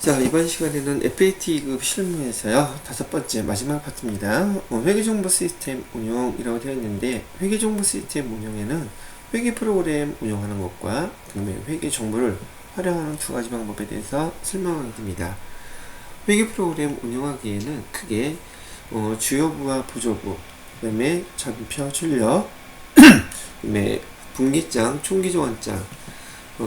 자, 이번 시간에는 FAT급 실무에서요, 5번째 마지막 파트입니다. 회계정보 시스템 운용이라고 되어 있는데, 회계정보 시스템 운용에는 회계 프로그램 운영하는 것과 그다음에 회계 정보를 활용하는 두 가지 방법에 대해서 설명하게 됩니다. 회계 프로그램 운영하기에는 크게 주요부와 부조부, 그다음에 전표 출력, 그다음에 분기장, 총기조원장,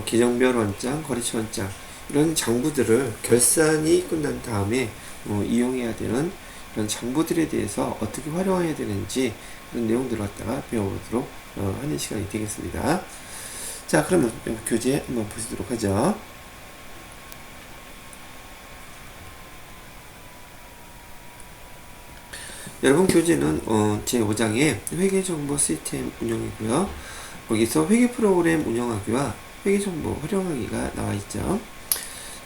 계정별 원장, 거래처 원장, 이런 장부들을 결산이 끝난 다음에 이용해야 되는 이런 장부들에 대해서 어떻게 활용해야 되는지 그런 내용들을 갖다가 배워보도록 하는 시간이 되겠습니다. 자, 그러면 교재 한번 보시도록 하죠. 여러분, 교재는 제5장의 회계정보 시스템 운영이고요. 거기서 회계 프로그램 운영하기와 회계정보 활용하기가 나와 있죠.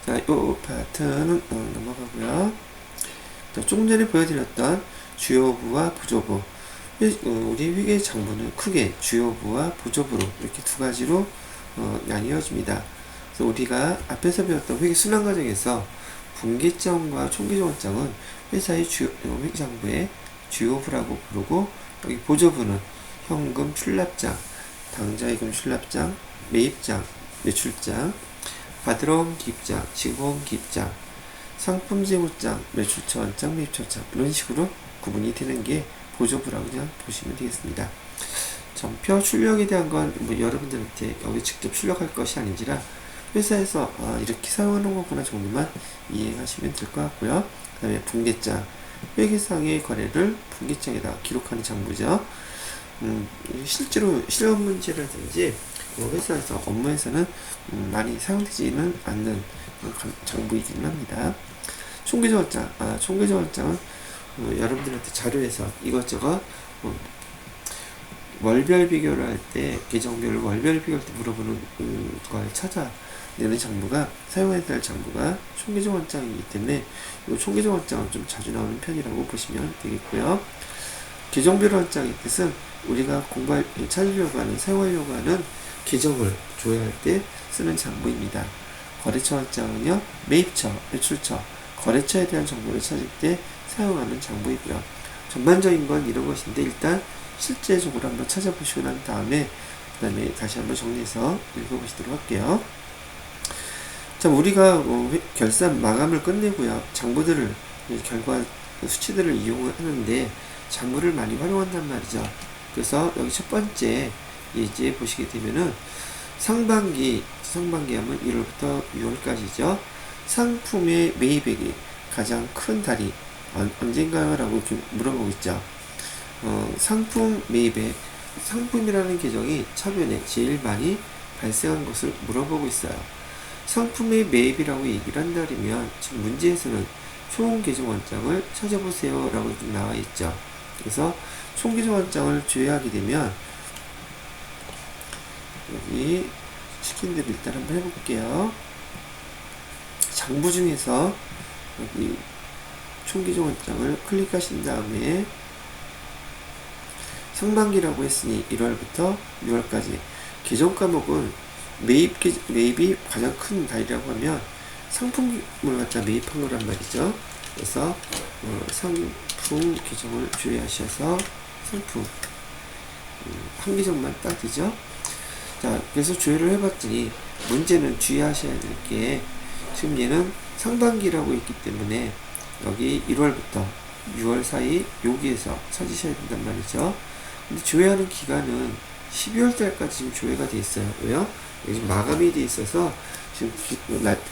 자, 이 파트는 넘어가고요. 자, 조금 전에 보여드렸던 주요부와 부조부. 우리 회계 장부는 크게 주요부와 부조부로 이렇게 두 가지로 나뉘어집니다. 그래서 우리가 앞에서 배웠던 회계 순환 과정에서 분기장과 총기조원장은 회사의 회계 장부의 주요부라고 부르고, 여기 부조부는 현금 출납장, 당좌예금 출납장, 매입장, 매출장, 받으러 온 기입장, 지고 온 기입장, 상품 재무장, 매출처 원장, 매입처장, 이런 식으로 구분이 되는 게 보조부라고 그냥 보시면 되겠습니다. 전표 출력에 대한 건 여러분들한테 여기 직접 출력할 것이 아닌지라 회사에서 이렇게 사용하는 거구나 정도만 이해하시면 될 것 같고요. 그 다음에 분기장, 회계상의 거래를 분기장에다 기록하는 장부죠. 실제로 실험 문제라든지 회사에서 업무에서는 많이 사용되지는 않는 장부이기는 합니다. 총계조원장, 총계조원장은 여러분들한테 자료에서 이것저것 월별 비교를 할 때, 계정별로 월별 비교할 때 물어보는 걸 찾아내는 장부가, 사용해야 될 장부가 총계조원장이기 때문에 이 총계조원장은 좀 자주 나오는 편이라고 보시면 되겠고요. 계정별 원장의 뜻은 우리가 찾으려고 하는, 사용하려고 하는 계정을 조회할 때 쓰는 장부입니다. 거래처 원장은요, 매입처, 매출처, 거래처에 대한 정보를 찾을 때 사용하는 장부이고요. 전반적인 건 이런 것인데, 일단 실제적으로 한번 찾아보시고 난 다음에 그 다음에 다시 한번 정리해서 읽어보시도록 할게요. 자, 우리가 결산 마감을 끝내고요, 장부들을, 결과 수치들을 이용하는데 장부를 많이 활용한단 말이죠. 그래서 여기 첫 번째 예제 보시게 되면은 상반기 하면 1월부터 6월까지죠. 상품의 매입액이 가장 큰 달이 언젠가요? 라고 이렇게 물어보고 있죠. 상품 매입액, 상품이라는 계정이 차변에 제일 많이 발생한 것을 물어보고 있어요. 상품의 매입이라고 얘기를 한다면 지금 문제에서는 총 계정 원장을 찾아보세요 라고 이렇게 나와 있죠. 그래서 총 계정 원장을 조회하게 되면 여기 시킨 대로 일단 한번 해볼게요. 장부 중에서 여기 총 계정 원장을 클릭하신 다음에 상반기라고 했으니 1월부터 6월까지 계정 과목은 매입이 가장 큰 달이라고 하면 상품을 갖다 매입한 거란 말이죠. 그래서 상품 계정을 조회하셔서 상품 한 계정만 딱 되죠. 자, 그래서 조회를 해봤더니 문제는 주의하셔야 될 게, 지금 얘는 상반기라고 있기 때문에 여기 1월부터 6월 사이 여기에서 찾으셔야 된단 말이죠. 근데 조회하는 기간은 12월 달까지 지금 조회가 돼 있어요. 왜요? 여기 마감이 돼 있어서 지금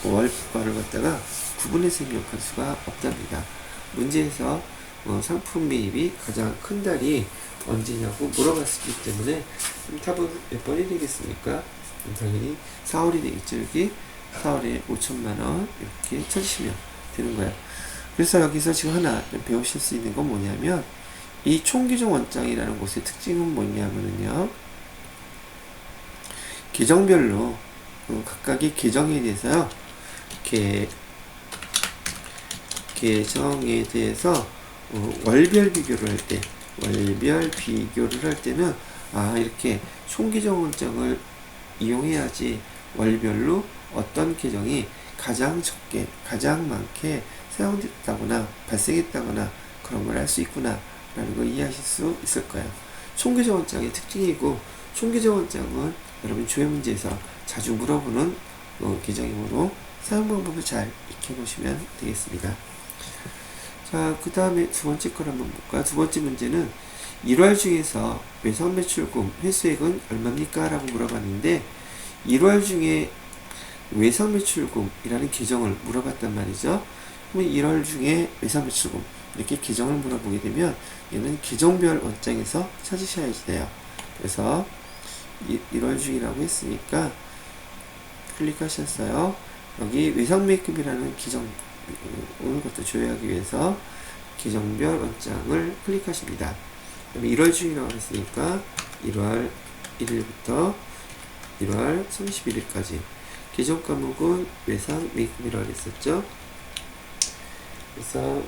월과를 갖다가 구분해서 입력할 수가 없답니다. 문제에서 상품 매입이 가장 큰 달이 언제냐고 물어봤기 때문에 답은 몇 번이 되겠습니까? 당연히 4월이 되겠죠. 여기 4월에 5천만원 이렇게 찾으시면 되는 거예요. 그래서 여기서 지금 하나 배우실 수 있는 건 뭐냐면, 이 총계정 원장이라는 곳의 특징은 뭐냐면요, 계정별로 각각의 계정에 대해서요, 계정에 대해서 월별 비교를 할 때는 이렇게 총계정 원장을 이용해야지 월별로 어떤 계정이 가장 적게, 가장 많게 사용됐다거나 발생했다거나 그런 걸 알 수 있구나 라는 걸 이해하실 수 있을 거예요. 총계적 원장의 특징이고, 총계적 원장은 여러분 조회 문제에서 자주 물어보는 계정이므로 사용 방법을 잘 익혀놓으시면 되겠습니다. 자, 그 다음에 두 번째 걸 한번 볼까요? 두 번째 문제는 1월 중에서 외상 매출금 회수액은 얼마입니까? 라고 물어봤는데 1월 중에 외상 매출금이라는 계정을 물어봤단 말이죠. 그러면 1월 중에 외상 매출금 이렇게 계정을 물어보게 되면 얘는 계정별 원장에서 찾으셔야 돼요. 그래서 1월 중이라고 했으니까 클릭하셨어요. 여기 외상매입금이라는 계정 오늘 것도 조회하기 위해서 계정별 원장을 클릭하십니다. 그럼 1월 중이라고 했으니까 1월 1일부터 1월 31일까지 계정 과목은 외상매입금이라고 했었죠. 그래서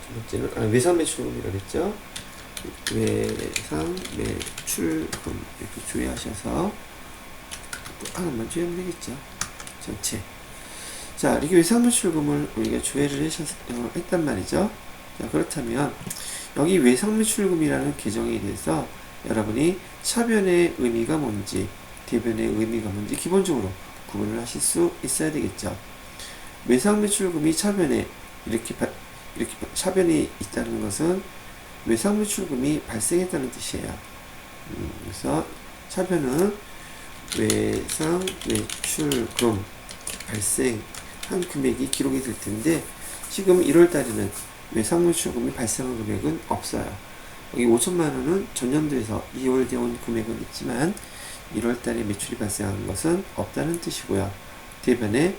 두 번째는 외상매출금이라고 했죠. 외상매출금 이렇게 조회하셔서 하나만 조회하면 되겠죠. 전체. 자, 이렇게 외상매출금을 우리가 조회를 했단 말이죠. 자, 그렇다면 여기 외상매출금이라는 계정에 대해서 여러분이 차변의 의미가 뭔지 대변의 의미가 뭔지 기본적으로 구분을 하실 수 있어야 되겠죠. 외상매출금이 차변에 이렇게 차변이 있다는 것은 외상매출금이 발생했다는 뜻이에요. 그래서 차변은 외상매출금 발생한 금액이 기록이 될 텐데 지금 1월달에는 외상매출금이 발생한 금액은 없어요. 여기 5천만원은 전년도에서 2월 되온 금액은 있지만 1월달에 매출이 발생한 것은 없다는 뜻이고요. 대변에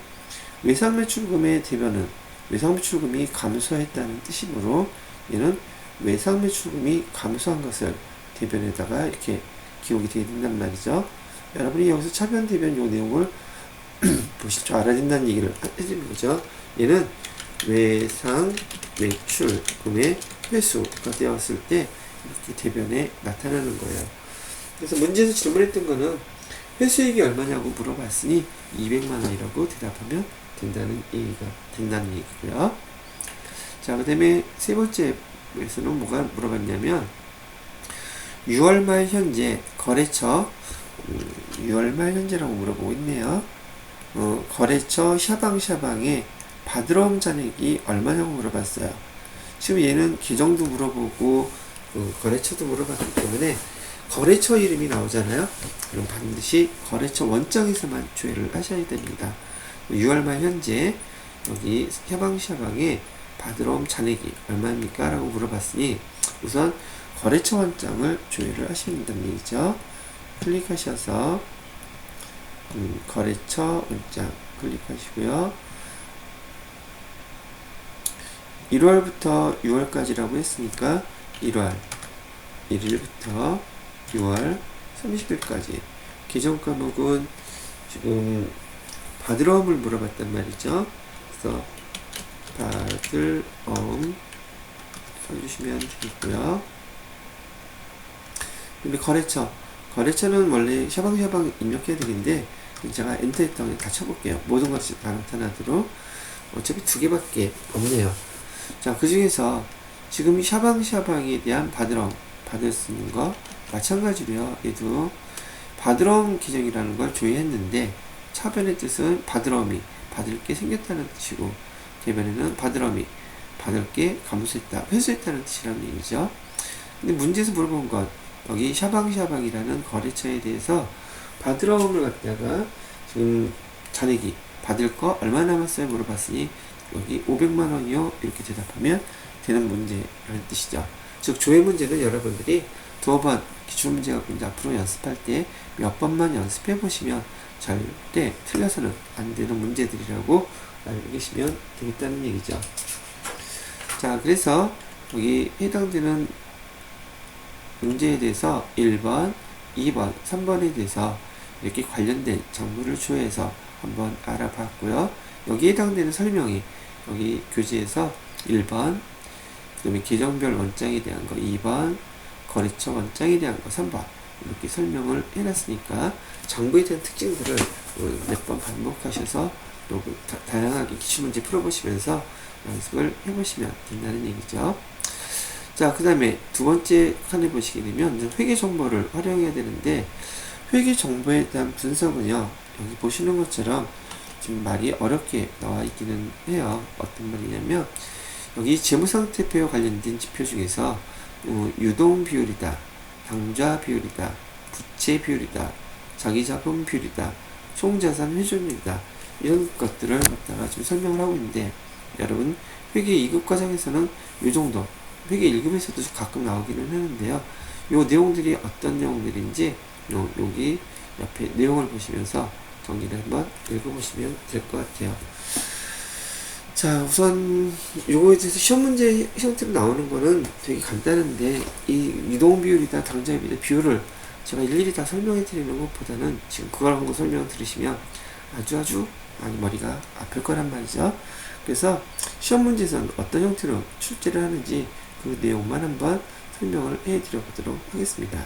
외상매출금의 대변은 외상매출금이 감소했다는 뜻이므로 얘는 외상매출금이 감소한 것을 대변에다가 이렇게 기록이 되게 된단 말이죠. 여러분이 여기서 차변 대변 요 내용을 보실 줄 알아야 된다는 얘기를 해주는 거죠. 얘는 외상매출금의 회수가 되었을 때 이렇게 대변에 나타나는 거예요. 그래서 문제에서 질문했던 거는 회수액이 얼마냐고 물어봤으니 200만원이라고 대답하면 된다는 얘기고요. 자, 그 다음에 세 번째에서는 뭐가 물어봤냐면 6월 말 현재 거래처 6월 말 현재라고 물어보고 있네요. 거래처 샤방샤방의 바드럼 잔액이 얼마냐고 물어봤어요. 지금 얘는 계정도 물어보고 거래처도 물어봤기 때문에 거래처 이름이 나오잖아요. 그럼 반드시 거래처 원장에서만 조회를 하셔야 됩니다. 6월 말 현재 여기 샤방샤방의 바드럼 잔액이 얼마입니까? 라고 물어봤으니 우선 거래처 원장을 조회를 하시면 된다는 얘기죠. 클릭하셔서 거래처 원장 클릭하시고요. 1월부터 6월까지라고 했으니까 1월 1일부터 6월 30일까지 계정 과목은 지금 바드럼을 물어봤단 말이죠. 그래서 바드럼 써주시면 되겠고요. 근데 거래처는 원래 샤방샤방 입력해야 되는데 제가 엔터 했다고 다 쳐볼게요. 모든 것이 다 나타나도록. 어차피 두 개밖에 없네요. 자, 그 중에서 지금 샤방샤방에 대한 바드럼 받을 수 있는 거 마찬가지로요. 얘도 바드럼 계정이라는 걸 조회했는데 차변의 뜻은 바드럼이 받을 게 생겼다는 뜻이고 대변에는 바드럼이 받을 게 감소했다, 회수했다는 뜻이라는 얘기죠. 근데 문제에서 물어본 것 여기 샤방샤방이라는 거래처에 대해서 바드럼을 갖다가 지금 잔액이 받을 거 얼마 남았어요 물어봤으니 여기 500만원이요 이렇게 대답하면 되는 문제라는 뜻이죠. 즉 조회 문제는 여러분들이 두어 번 기출문제 갖고 이제 앞으로 연습할 때 몇 번만 연습해 보시면 절대 틀려서는 안 되는 문제들이라고 알고 계시면 되겠다는 얘기죠. 자, 그래서 여기 해당되는 문제에 대해서 1번, 2번, 3번에 대해서 이렇게 관련된 정보를 조회해서 한번 알아봤고요. 여기에 해당되는 설명이 여기 교재에서 1번, 그 다음에 계정별 원장에 대한 거 2번, 거래처 원장에 대한 거 3번 이렇게 설명을 해놨으니까 정보에 대한 특징들을 몇 번 반복하셔서 또 다양하게 기출문제 풀어보시면서 연습을 해보시면 된다는 얘기죠. 자, 그 다음에 두 번째 칸에 보시게 되면 회계 정보를 활용해야 되는데, 회계 정보에 대한 분석은요, 여기 보시는 것처럼 지금 말이 어렵게 나와 있기는 해요. 어떤 말이냐면, 여기 재무상태표와 관련된 지표 중에서 유동 비율이다, 당좌 비율이다, 부채 비율이다, 자기자본 비율이다, 총자산 회전율이다, 이런 것들을 갖다가 좀 설명을 하고 있는데, 여러분 회계 2급 과정에서는 이 정도, 회계 1급에서도 가끔 나오기는 하는데요. 요 내용들이 어떤 내용들인지 여기 옆에 내용을 보시면서 정리를 한번 읽어보시면 될 것 같아요. 자, 우선 요거에 대해서 시험 문제 형태로 나오는 거는 되게 간단한데, 이 유동 비율이다, 당좌 비율을 제가 일일이 다 설명해 드리는 것보다는 지금 그걸 한번 설명 들으시면 아주 많이 머리가 아플 거란 말이죠. 그래서 시험 문제에서는 어떤 형태로 출제를 하는지 그 내용만 한번 설명을 해 드려 보도록 하겠습니다.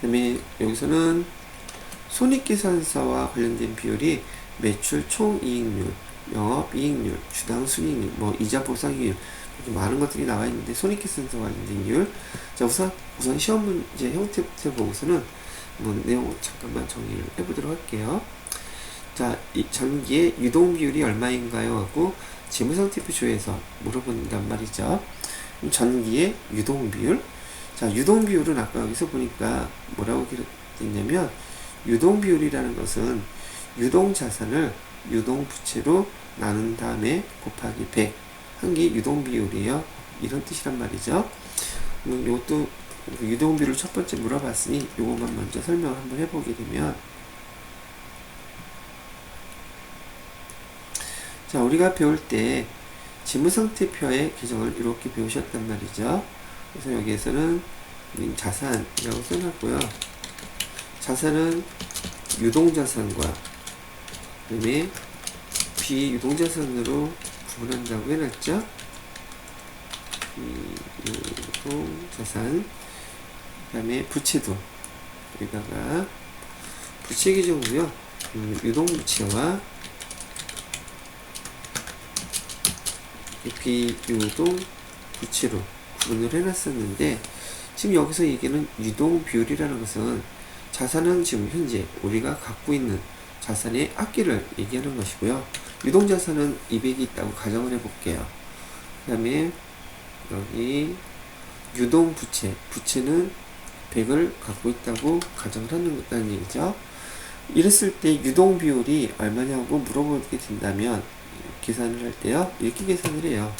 그 다음에 여기서는 손익계산서와 관련된 비율이 매출 총이익률, 영업이익률, 주당순이익률, 이자 보상이익률, 많은 것들이 나와 있는데, 손익계산서와 관련된 이율. 자, 우선 시험 문제 형태부터 보고서는 내용 잠깐만 정리를 해보도록 할게요. 자, 이 전기의 유동 비율이 얼마인가요? 하고 재무상태표 조에서 물어본단 말이죠. 전기의 유동 비율. 자, 유동 비율은 아까 여기서 보니까 뭐라고 기록됐냐면, 유동 비율이라는 것은 유동 자산을 유동 부채로 나눈 다음에 곱하기 100 한 게 유동 비율이에요. 이런 뜻이란 말이죠. 이것도 유동 비율을 첫 번째 물어봤으니 요것만 먼저 설명을 한번 해보게 되면, 자, 우리가 배울 때 재무상태표의 개정을 이렇게 배우셨단 말이죠. 그래서 여기에서는 자산이라고 써놨고요. 자산은 유동자산과 그 다음에 비유동자산으로 구분한다고 해놨죠. 유동자산, 그 다음에 부채도 여기다가 부채 기준으로요, 유동부채와 비유동부채로 구분을 해놨었는데, 지금 여기서 얘기하는 유동비율이라는 것은 자산은 지금 현재 우리가 갖고 있는 자산의 악기를 얘기하는 것이고요. 유동자산은 200이 있다고 가정을 해볼게요. 그 다음에 여기 유동부채, 부채는 100을 갖고 있다고 가정을 한다는 얘기죠. 이랬을 때 유동비율이 얼마냐고 물어보게 된다면 계산을 할 때요, 이렇게 계산을 해요.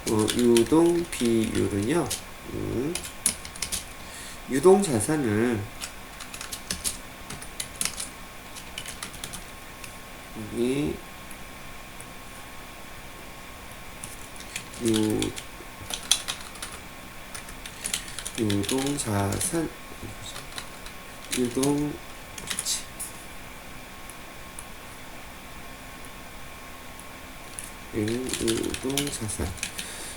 유동비율은요, 유동자산을 여기 유동자산, 유동부채, 유동자산.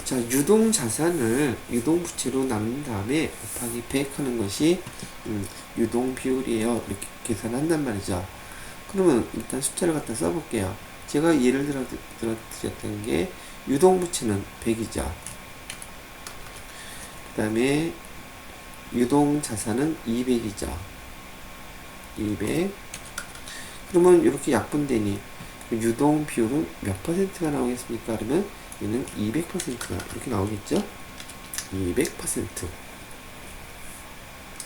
자, 유동자산을 유동부채로 나눈 다음에 곱하기 100 하는 것이 유동비율이에요. 이렇게 계산한단 말이죠. 그러면 일단 숫자를 갖다 써볼게요. 제가 예를 들어 드렸던 게 유동부채는 100이죠. 그 다음에 유동자산은 200이죠. 200. 그러면 이렇게 약분되니 유동비율은 몇 퍼센트가 나오겠습니까? 그러면 얘는 200%가 이렇게 나오겠죠? 200%.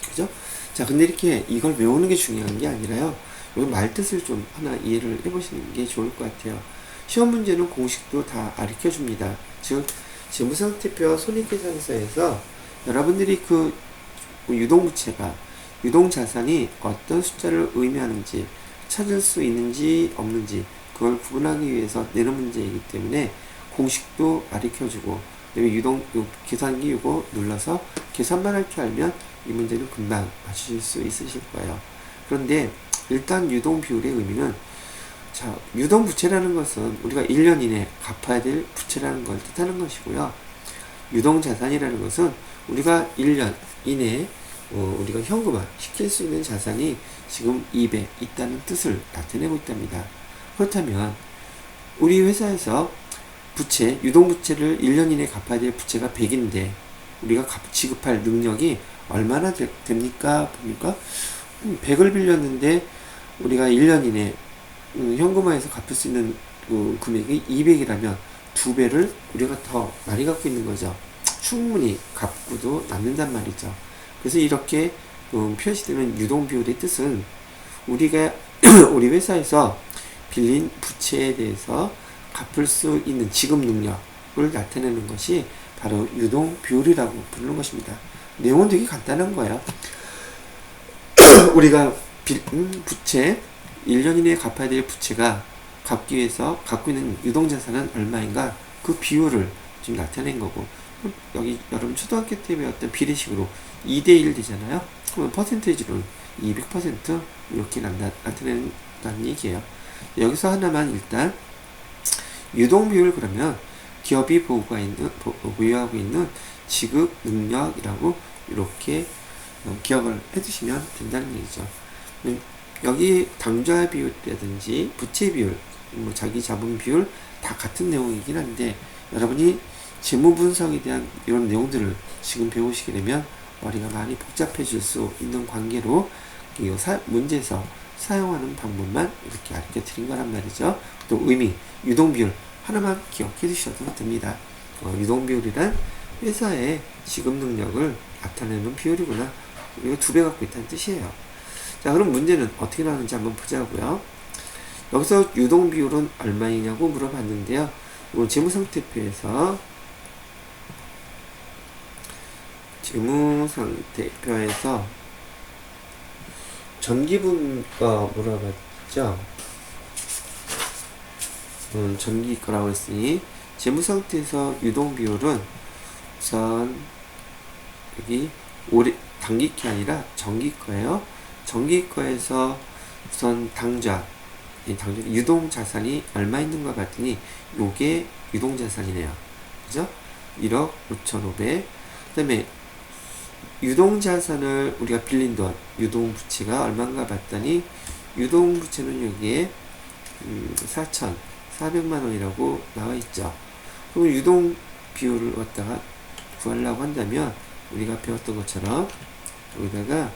그죠? 자, 근데 이렇게 이걸 외우는 게 중요한 게 아니라요, 여기 말뜻을 좀 하나 이해를 해보시는 게 좋을 것 같아요. 시험 문제는 공식도 다 가르쳐 줍니다. 즉, 재무상태표와 손익계산서에서 여러분들이 그 유동부채가, 유동자산이 어떤 숫자를 의미하는지 찾을 수 있는지 없는지 그걸 구분하기 위해서 내는 문제이기 때문에 공식도 가르쳐주고, 계산기 이거 눌러서 계산만 할 줄 알면 이 문제는 금방 맞추실 수 있으실 거예요. 그런데 일단 유동 비율의 의미는, 자, 유동 부채라는 것은 우리가 1년 이내 갚아야 될 부채라는 걸 뜻하는 것이고요. 유동 자산이라는 것은 우리가 1년 이내에 우리가 현금화 시킬 수 있는 자산이 지금 200 있다는 뜻을 나타내고 있답니다. 그렇다면 우리 회사에서 부채, 유동부채를 1년 이내에 갚아야 될 부채가 100인데 우리가 지급할 능력이 얼마나 됩니까? 보니까 100을 빌렸는데 우리가 1년 이내에 현금화해서 갚을 수 있는 금액이 200이라면 2배를 우리가 더 많이 갖고 있는 거죠. 충분히 갚고도 남는단 말이죠. 그래서 이렇게 표시되는 유동비율의 뜻은 우리가 우리 회사에서 빌린 부채에 대해서 갚을 수 있는 지급 능력을 나타내는 것이 바로 유동비율이라고 부르는 것입니다. 내용은 되게 간단한 거예요. 우리가 부채 1년 이내에 갚아야 될 부채가 갚기 위해서 갖고 있는 유동자산은 얼마인가 그 비율을 지금 나타낸 거고, 여기 여러분 초등학교 때 배웠던 비례식으로 2대1 되잖아요. 그러면 퍼센테이지로 200% 이렇게 나타낸다는 얘기예요. 여기서 하나만 일단 유동비율 그러면 기업이 보유하고 있는 지급 능력이라고 이렇게 기억을 해두시면 된다는 얘기죠. 여기 당좌 비율이라든지 부채 비율, 자기 자본 비율 다 같은 내용이긴 한데 여러분이 재무 분석에 대한 이런 내용들을 지금 배우시게 되면 머리가 많이 복잡해질 수 있는 관계로 이 문제에서 사용하는 방법만 이렇게 알려 드린 거란 말이죠. 또 의미, 유동비율 하나만 기억해 주셔도 됩니다. 유동비율이란 회사의 지급 능력을 나타내는 비율이구나. 이거 2배 갖고 있다는 뜻이에요. 자, 그럼 문제는 어떻게 나오는지 한번 보자고요. 여기서 유동비율은 얼마이냐고 물어봤는데요. 이건 재무상태표에서 전기분과 물어봤죠. 전기 거라고 했으니 재무상태에서 유동비율은 우선 여기 단기가 아니라 정기거예요. 정기거에서 우선 유동자산이 얼마 있는가 봤더니 요게 유동자산이네요. 그죠? 1억 5,500. 그 다음에 유동자산을 우리가 빌린 돈, 유동부채가 얼마인가 봤더니 유동부채는 여기에 4,400만 원이라고 나와 있죠. 그럼 유동 비율을 갖다가 구하려고 한다면 우리가 배웠던 것처럼 여기다가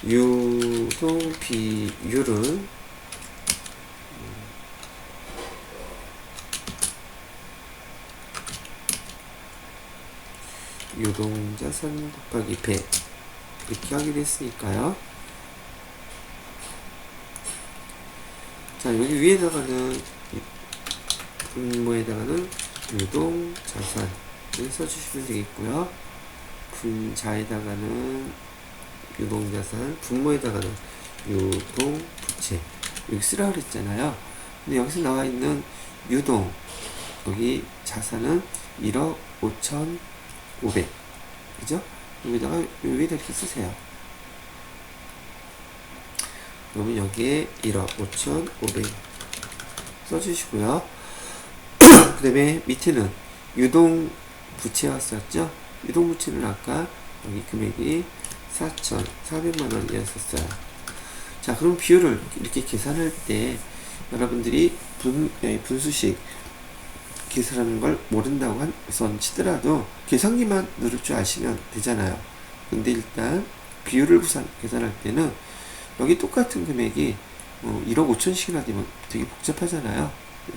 유동 비율은 유동자산 곱하기 100 이렇게 하기로 했으니까요. 자, 여기 위에다가는 분모에다가는 유동자산을 써주시면 되겠고요. 분자에다가는 유동자산, 분모에다가는 유동부채 여기 쓰라고 그랬잖아요. 근데 여기서 나와 있는 유동 여기 자산은 1억 5,500 그죠? 여기다가 이렇게 쓰세요. 그러면 여기에 1억 5,500 써주시고요. 그 다음에 밑에는 유동부채가 썼죠? 유동부채는 아까 여기 금액이 4,400만 원이었었어요. 자, 그럼 비율을 이렇게 계산할 때 여러분들이 분수식 계산하는 걸 모른다고 우선 치더라도 계산기만 누를 줄 아시면 되잖아요. 근데 일단 비율을 계산할 때는 여기 똑같은 금액이 1억 5천씩이나 되면 되게 복잡하잖아요.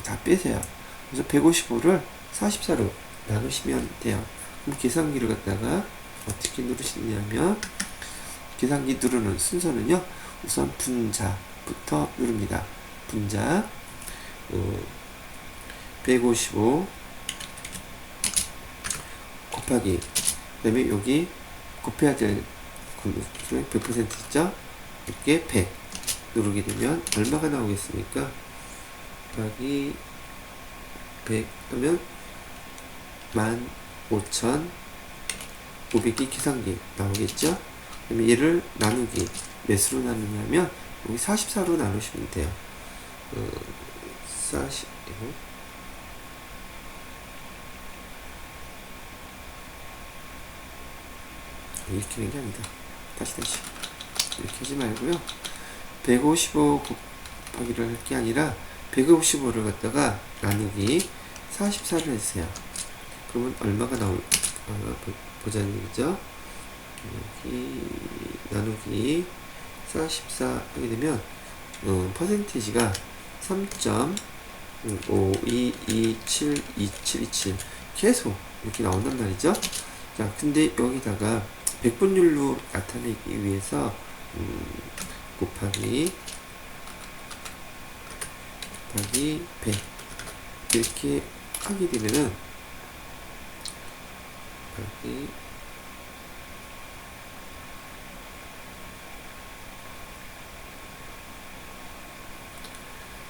다 빼세요. 그래서 155를 44로 나누시면 돼요. 그럼 계산기를 갖다가 어떻게 누르시냐면 계산기 누르는 순서는요. 우선 분자부터 누릅니다. 분자 155 곱하기 그 다음에 여기 곱해야 될 100% 있죠? 이렇게 100 누르게 되면 얼마가 나오겠습니까? 곱하기 100 하면 15,500이 계산기 나오겠죠? 그러면 얘를 나누기 몇으로 나누냐면 여기 44로 나누시면 돼요. 40 44 이렇게 하는 게 아니다. 다시 이렇게 하지 말고요. 155 곱하기를 할 게 아니라 155를 갖다가 나누기 44를 했어요. 그러면 얼마가 보자는 얘기죠. 여기 나누기 44 하게 되면 퍼센티지가 3.52272727 계속 이렇게 나온단 말이죠. 자, 근데 여기다가 백분율로 나타내기 위해서 곱하기 100 이렇게 하게 되면은 여기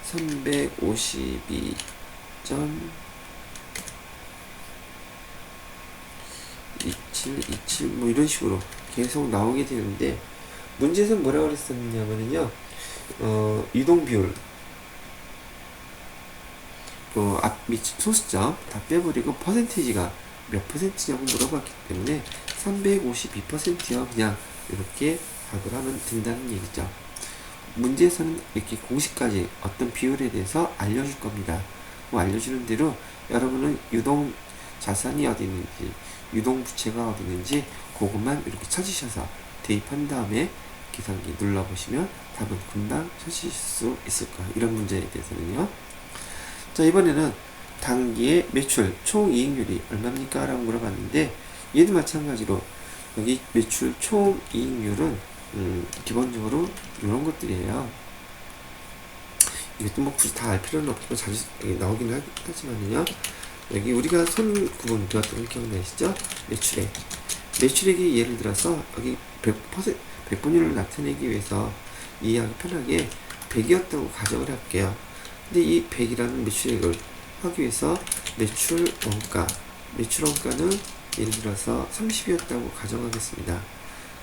352.2727 뭐 이런 식으로 계속 나오게 되는데, 문제에서 뭐라고 그랬었냐면요, 이동 비율, 앞 밑 소수점 다 빼버리고 퍼센티지가 몇 퍼센트냐고 물어봤기 때문에 352%요 그냥 이렇게 답을 하면 된다는 얘기죠. 문제에서는 이렇게 공식까지 어떤 비율에 대해서 알려줄 겁니다. 뭐 알려주는 대로 여러분은 유동 자산이 어디 있는지, 유동 부채가 어디 있는지 그것만 이렇게 찾으셔서 대입한 다음에 계산기 눌러보시면 답은 금방 찾으실 수 있을 거예요. 이런 문제에 대해서는요. 자, 이번에는 단기의 매출 총이익률이 얼마입니까? 라고 물어봤는데, 얘도 마찬가지로 여기 매출 총이익률은 기본적으로 이런 것들이에요. 이것도 뭐 굳이 다 알 필요는 없고 자주 나오긴 하지만요. 여기 우리가 손구분 배웠던 거 기억나시죠? 매출액이 예를 들어서 여기 100%, 100분율을 나타내기 위해서 이해하기 편하게 100이었다고 가정을 할게요. 근데 이 100이라는 매출액을 하기 위해서 매출 원가는 예를 들어서 30이었다고 가정하겠습니다.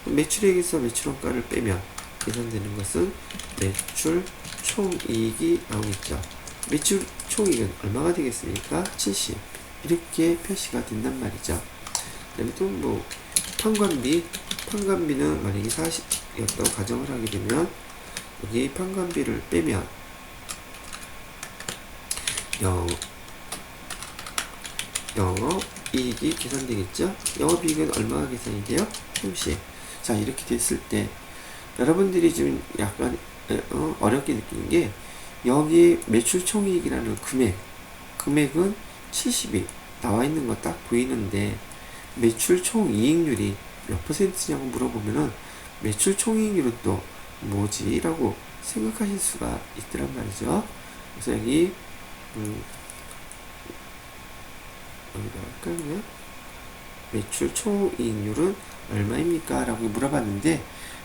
매출액에서 매출원가를 빼면 계산되는 것은 매출 총이익이 나오겠죠. 매출 총이익은 얼마가 되겠습니까? 70. 이렇게 표시가 된단 말이죠. 그다음에 또 뭐 판관비는 만약에 40이었다고 가정을 하게 되면 여기 판관비를 빼면 영업이익이 계산되겠죠? 영업이익은 얼마가 계산이 돼요? 30. 자, 이렇게 됐을 때 여러분들이 지금 약간 어렵게 느끼는 게, 여기 매출 총이익이라는 금액은 70이 나와 있는 거 딱 보이는데 매출 총이익률이 몇 퍼센트냐고 물어보면은 매출 총이익률은 또 뭐지? 라고 생각하실 수가 있더란 말이죠. 그래서 여기 여기다 할까요? 매출 총이익률은 얼마입니까? 라고 물어봤는데,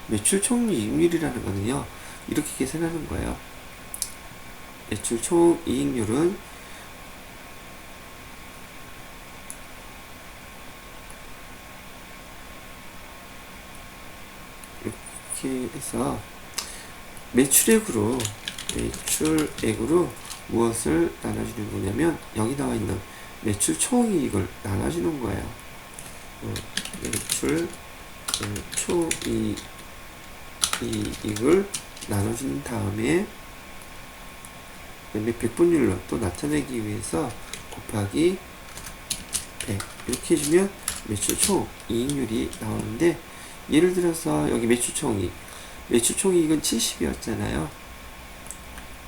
매출 총이익률이라는 거는요, 이렇게 계산하는 거예요. 매출 총이익률은 이렇게 해서 매출액으로 무엇을 나눠주는 거냐면, 여기 나와 있는 매출 총이익을 나눠주는 거예요. 매출 총이익을 나눠준 다음에 그다음에 백분율로 또 나타내기 위해서 곱하기 100 이렇게 해주면 매출 총이익률이 나오는데, 예를 들어서 여기 매출 총이익은 70이었잖아요.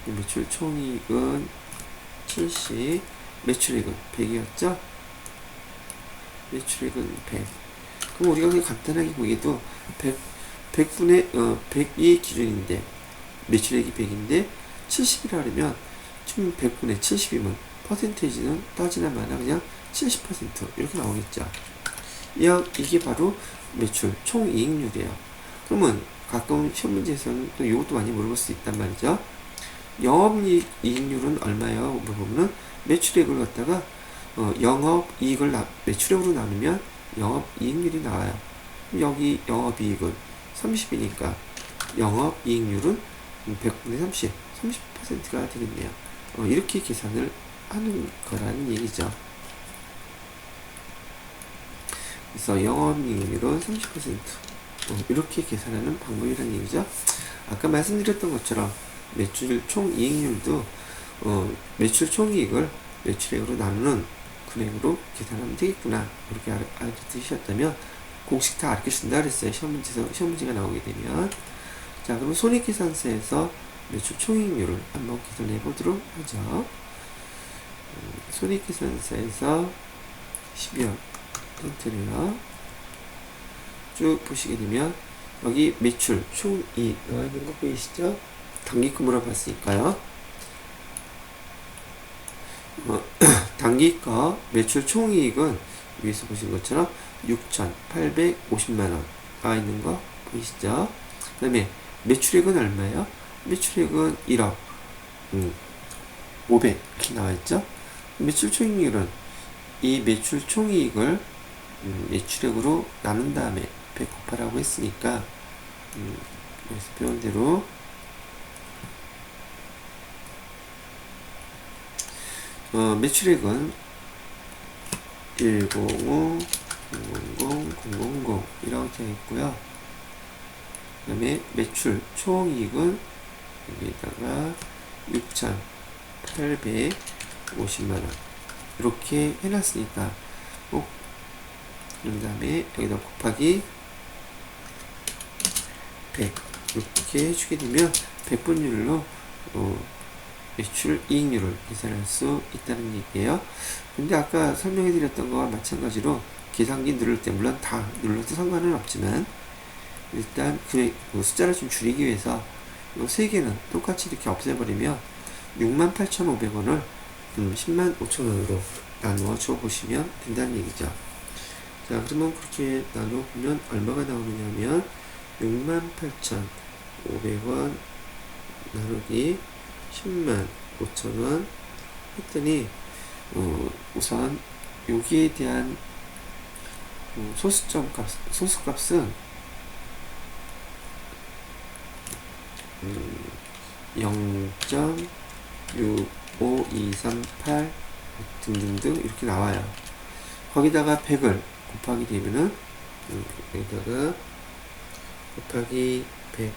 매출 총이익은 70, 매출액은 100이었죠? 매출액은 100. 그럼 우리가 그냥 간단하게 보기에도 100이 기준인데, 매출액이 100인데 70이라 그러면 지금 100분의 70이면 퍼센테이지는 따지나마나 그냥 70% 이렇게 나오겠죠. 이게 바로 매출 총이익률이에요. 그러면 가끔 시험 문제에서는 또 이것도 많이 물어볼 수 있단 말이죠. 영업이익률은 얼마예요? 물어보면 매출액을 갖다가 영업이익을 매출액으로 나누면 영업이익률이 나와요. 여기 영업이익은 30이니까 영업이익률은 100분의 30%가 되겠네요. 이렇게 계산을 하는 거라는 얘기죠. 그래서 영업이익률은 30%. 이렇게 계산하는 방법이라는 얘기죠. 아까 말씀드렸던 것처럼 매출 총이익률도 매출 총이익을 매출액으로 나누는 금액으로 계산하면 되겠구나. 이렇게 알아두셨다면 공식 다 알려준다 그랬어요. 시험 문제가 나오게 되면. 자, 그럼 손익계산서에서 매출 총이익률을 한번 계산해 보도록 하죠. 손익계산서에서 12월 컨트롤러 쭉 보시게 되면 여기 매출 총이익 나와 있는 거 보이시죠? 단기가 물어봤으니까요. 단기가 매출 총이익은 위에서 보신 것처럼 6,850만원 나와 있는 거 보이시죠? 그 다음에 매출액은 얼마예요? 매출액은 1억 500 이렇게 나와 있죠? 매출 총이익률은 이 매출 총이익을 매출액으로 나눈 다음에 100 곱하라고 했으니까 여기서 배운 대로 매출액은 105, 000, 000 이라고 되어 있고요. 그 다음에 매출 총이익은 여기에다가 6,850만원 이렇게 해놨으니까 그런 다음에 여기다 곱하기 100 이렇게 해주게 되면 100분율로 매출 이익률을 계산할 수 있다는 얘기예요. 근데 아까 설명해 드렸던 거와 마찬가지로 계산기 누를 때 물론 다 눌러도 상관은 없지만 일단 그 숫자를 좀 줄이기 위해서 이 세 개는 똑같이 이렇게 없애버리면 68,500원을 105,000원으로 나누어 줘 보시면 된다는 얘기죠. 자, 그러면 그렇게 나누어 보면 얼마가 나오느냐 하면 68,500원 나누기 105,000원 했더니 우선 여기에 대한 소수값은 0.65238 등등등 이렇게 나와요. 거기다가 100을 곱하게 되면은 여기다가 곱하기 100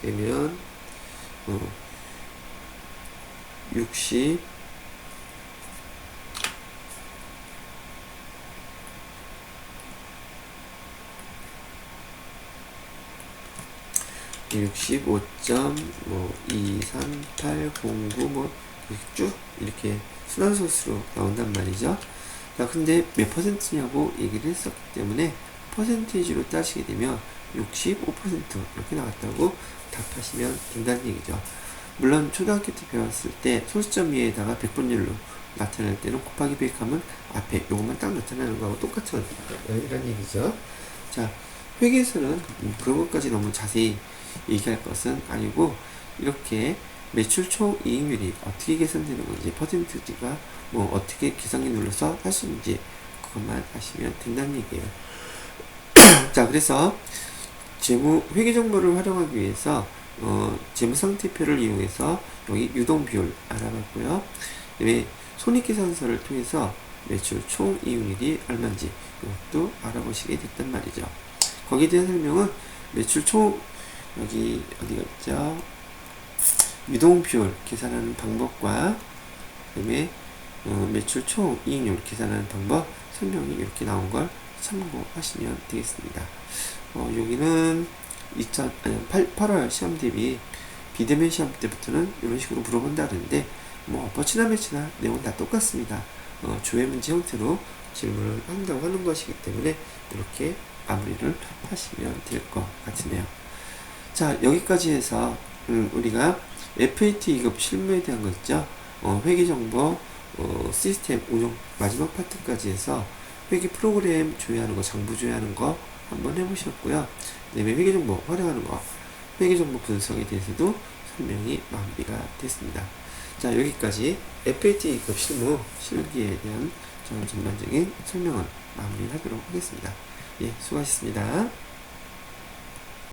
되면 60 65.23809 쭉 이렇게 순환소수로 나온단 말이죠. 자, 근데 몇 퍼센트냐고 얘기를 했었기 때문에 퍼센테이지로 따지게 되면 65% 이렇게 나왔다고 답하시면 된다는 얘기죠. 물론 초등학교 때 배웠을 때 소수점 위에다가 100분율로 나타낼 때는 곱하기 100 하면 앞에 요것만 딱 나타나는 거하고 똑같은 이런 얘기죠. 자, 회계에서는 그런 것까지 너무 자세히 얘기할 것은 아니고 이렇게 매출 총이익률이 어떻게 계산되는 건지 퍼센티지가 어떻게 계산기 눌러서 할 수 있는지 그것만 아시면 된다는 얘기예요. 자, 그래서 재무 회계 정보를 활용하기 위해서 재무상태표를 이용해서 여기 유동비율 알아봤고요. 그다음에 손익계산서를 통해서 매출 총이익률이 얼마인지 이것도 알아보시게 됐단 말이죠. 거기에 대한 설명은 매출 총 여기 어디가 있죠? 유동비율 계산하는 방법과 그다음에 매출 총이익률 계산하는 방법 설명이 이렇게 나온 걸 참고하시면 되겠습니다. 여기는 8월 시험 대비 비대면 시험 때부터는 이런 식으로 물어본다 그러는데 엎어치나 매치나 내용은 다 똑같습니다. 조회 문제 형태로 질문을 한다고 하는 것이기 때문에 이렇게 마무리를 하시면 될 것 같으네요. 자, 여기까지 해서 우리가 FAT 2급 실무에 대한 거 있죠. 회계정보 시스템 운용 마지막 파트까지 해서 회계 프로그램 조회하는 거, 장부 조회하는 거 한번 해보셨고요. 그다음에 회계정보 활용하는 거, 회계정보 분석에 대해서도 설명이 마무리가 됐습니다. 자, 여기까지 FAT 2급 실무 실기에 대한 전반적인 설명을 마무리하도록 하겠습니다. 예, 수고하셨습니다.